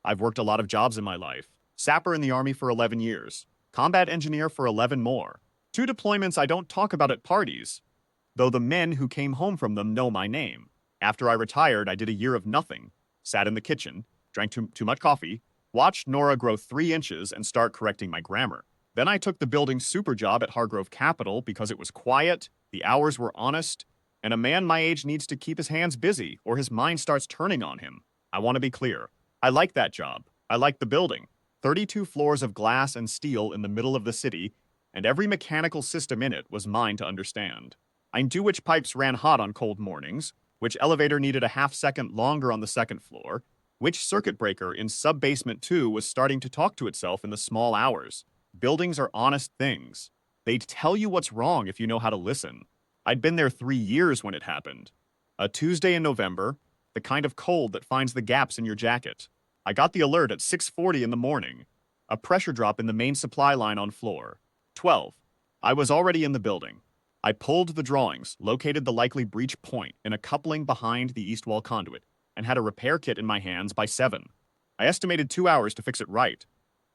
I've worked a lot of jobs in my life. Sapper in the Army for 11 years. Combat engineer for 11 more. Two deployments I don't talk about at parties, though the men who came home from them know my name. After I retired, I did a year of nothing. Sat in the kitchen, drank too much coffee, watched Nora grow 3 inches and start correcting my grammar. Then I took the building super job at Hargrove Capital because it was quiet, the hours were honest, and a man my age needs to keep his hands busy or his mind starts turning on him. I want to be clear. I like that job. I like the building. 32 floors of glass and steel in the middle of the city, and every mechanical system in it was mine to understand. I knew which pipes ran hot on cold mornings, which elevator needed a half-second longer on the second floor, which circuit breaker in sub-basement 2 was starting to talk to itself in the small hours. Buildings are honest things. They tell you what's wrong if you know how to listen. I'd been there 3 years when it happened. A Tuesday in November, the kind of cold that finds the gaps in your jacket. I got the alert at 6:40 in the morning. A pressure drop in the main supply line on floor 12. I was already in the building. I pulled the drawings, located the likely breach point in a coupling behind the east wall conduit, and had a repair kit in my hands by 7. I estimated 2 hours to fix it right.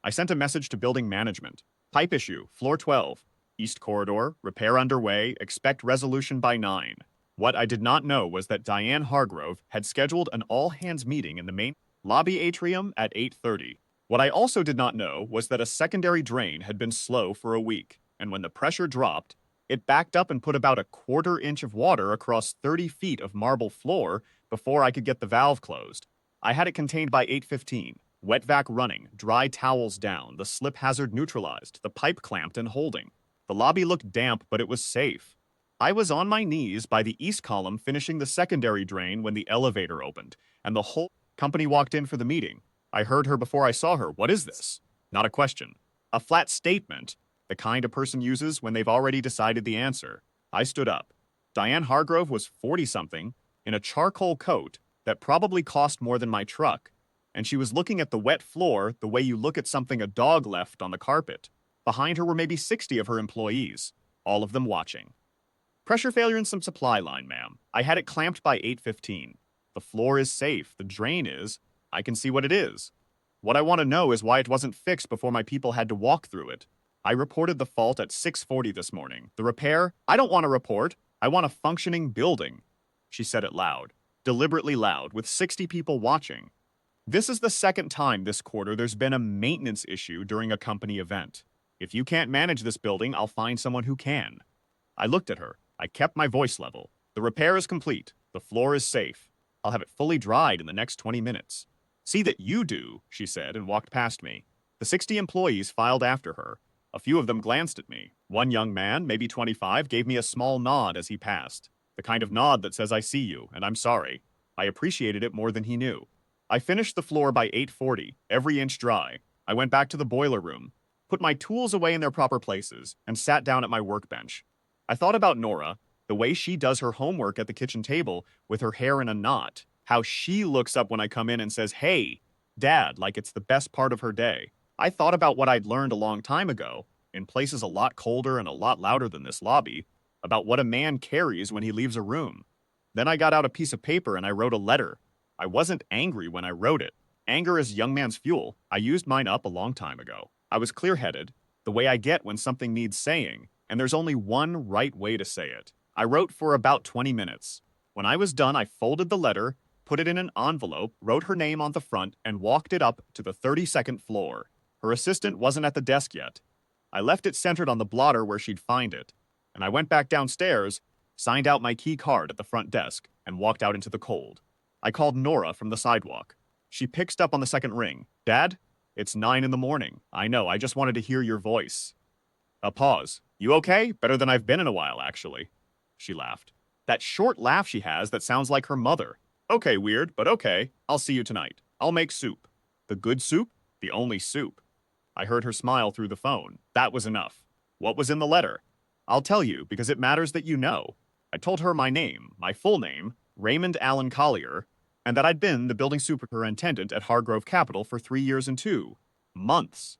I sent a message to building management. Pipe issue, floor 12. East corridor, repair underway, expect resolution by 9. What I did not know was that Diane Hargrove had scheduled an all-hands meeting in the main lobby atrium at 8:30. What I also did not know was that a secondary drain had been slow for a week, and when the pressure dropped, it backed up and put about a 1/4 inch of water across 30 feet of marble floor before I could get the valve closed. I had it contained by 8:15. Wet vac running, dry towels down, the slip hazard neutralized, the pipe clamped and holding. The lobby looked damp, but it was safe. I was on my knees by the east column finishing the secondary drain when the elevator opened, and the whole company walked in for the meeting. I heard her before I saw her. What is this? Not a question. A flat statement, the kind a person uses when they've already decided the answer. I stood up. Diane Hargrove was 40-something, in a charcoal coat that probably cost more than my truck, and she was looking at the wet floor the way you look at something a dog left on the carpet. Behind her were maybe 60 of her employees, all of them watching. Pressure failure in some supply line, ma'am. I had it clamped by 8:15. The floor is safe, the drain is. I can see what it is. What I want to know is why it wasn't fixed before my people had to walk through it. I reported the fault at 6:40 this morning. The repair? I don't want a report. I want a functioning building. She said it loud, deliberately loud, with 60 people watching. This is the second time this quarter there's been a maintenance issue during a company event. If you can't manage this building, I'll find someone who can. I looked at her. I kept my voice level. The repair is complete. The floor is safe. I'll have it fully dried in the next 20 minutes. See that you do, she said, and walked past me. The 60 employees filed after her. A few of them glanced at me. One young man, maybe 25, gave me a small nod as he passed. The kind of nod that says I see you, and I'm sorry. I appreciated it more than he knew. I finished the floor by 8:40, every inch dry. I went back to the boiler room, put my tools away in their proper places, and sat down at my workbench. I thought about Nora, the way she does her homework at the kitchen table with her hair in a knot, how she looks up when I come in and says, "Hey, Dad," like it's the best part of her day. I thought about what I'd learned a long time ago, in places a lot colder and a lot louder than this lobby, about what a man carries when he leaves a room. Then I got out a piece of paper and I wrote a letter. I wasn't angry when I wrote it. Anger is young man's fuel. I used mine up a long time ago. I was clear-headed, the way I get when something needs saying, and there's only one right way to say it. I wrote for about 20 minutes. When I was done, I folded the letter, put it in an envelope, wrote her name on the front, and walked it up to the 32nd floor. Her assistant wasn't at the desk yet. I left it centered on the blotter where she'd find it, and I went back downstairs, signed out my key card at the front desk, and walked out into the cold. I called Nora from the sidewalk. She picked up on the second ring. "Dad? It's 9 in the morning. I know, I just wanted to hear your voice." A pause. "You okay? Better than I've been in a while, actually." She laughed. That short laugh she has that sounds like her mother. "Okay, weird, but okay. I'll see you tonight. I'll make soup." The good soup? The only soup. I heard her smile through the phone. That was enough. What was in the letter? I'll tell you, because it matters that you know. I told her my name, my full name, Raymond Allen Collier, and that I'd been the building superintendent at Hargrove Capital for 3 years and 2 months.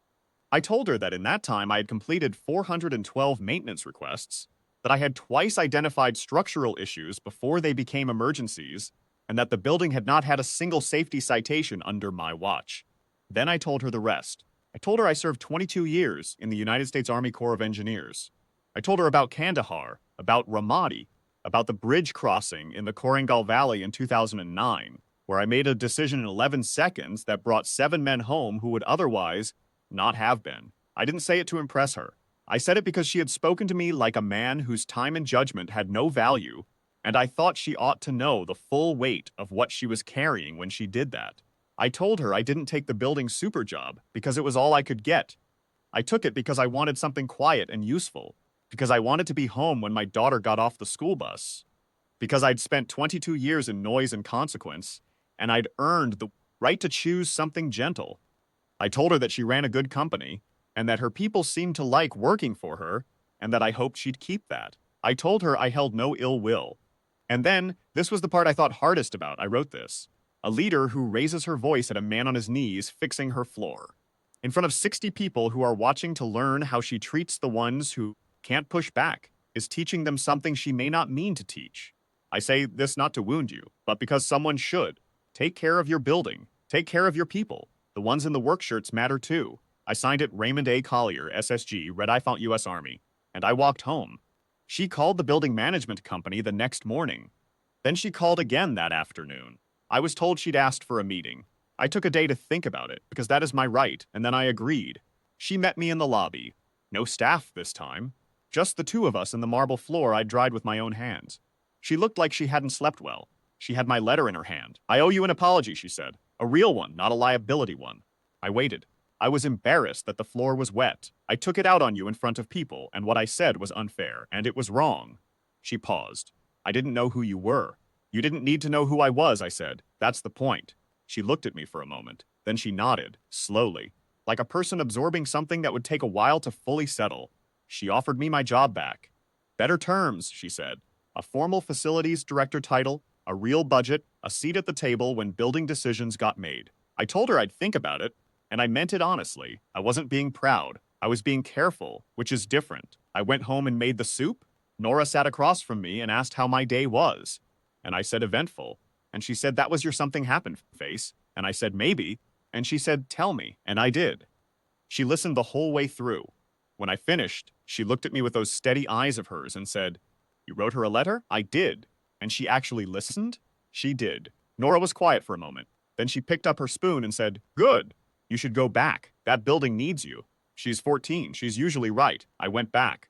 I told her that in that time I had completed 412 maintenance requests, that I had twice identified structural issues before they became emergencies, and that the building had not had a single safety citation under my watch. Then I told her the rest. I told her I served 22 years in the United States Army Corps of Engineers. I told her about Kandahar, about Ramadi, about the bridge crossing in the Korangal Valley in 2009, where I made a decision in 11 seconds that brought 7 men home who would otherwise not have been. I didn't say it to impress her. I said it because she had spoken to me like a man whose time and judgment had no value, and I thought she ought to know the full weight of what she was carrying when she did that. I told her I didn't take the building super job because it was all I could get. I took it because I wanted something quiet and useful, because I wanted to be home when my daughter got off the school bus, because I'd spent 22 years in noise and consequence, and I'd earned the right to choose something gentle. I told her that she ran a good company, and that her people seemed to like working for her, and that I hoped she'd keep that. I told her I held no ill will. And then, this was the part I thought hardest about, I wrote this. A leader who raises her voice at a man on his knees fixing her floor. In front of 60 people who are watching to learn how she treats the ones who can't push back, is teaching them something she may not mean to teach. I say this not to wound you, but because someone should. Take care of your building. Take care of your people. The ones in the work shirts matter too. I signed it Raymond A. Collier, SSG, Red I Font U.S. Army, and I walked home. She called the building management company the next morning. Then she called again that afternoon. I was told she'd asked for a meeting. I took a day to think about it, because that is my right, and then I agreed. She met me in the lobby. No staff this time. Just the two of us in the marble floor I'd dried with my own hands. She looked like she hadn't slept well. She had my letter in her hand. I owe you an apology, she said. A real one, not a liability one. I waited. I was embarrassed that the floor was wet. I took it out on you in front of people, and what I said was unfair, and it was wrong. She paused. I didn't know who you were. You didn't need to know who I was, I said. That's the point. She looked at me for a moment. Then she nodded, slowly, like a person absorbing something that would take a while to fully settle. She offered me my job back. Better terms, she said. A formal facilities director title, a real budget, a seat at the table when building decisions got made. I told her I'd think about it, and I meant it honestly. I wasn't being proud. I was being careful, which is different. I went home and made the soup. Nora sat across from me and asked how my day was. And I said eventful. And she said, that was your something happened face. And I said, maybe. And she said, tell me. And I did. She listened the whole way through. When I finished, she looked at me with those steady eyes of hers and said, you wrote her a letter? I did. And she actually listened? She did. Nora was quiet for a moment. Then she picked up her spoon and said, good. You should go back. That building needs you. She's 14. She's usually right. I went back.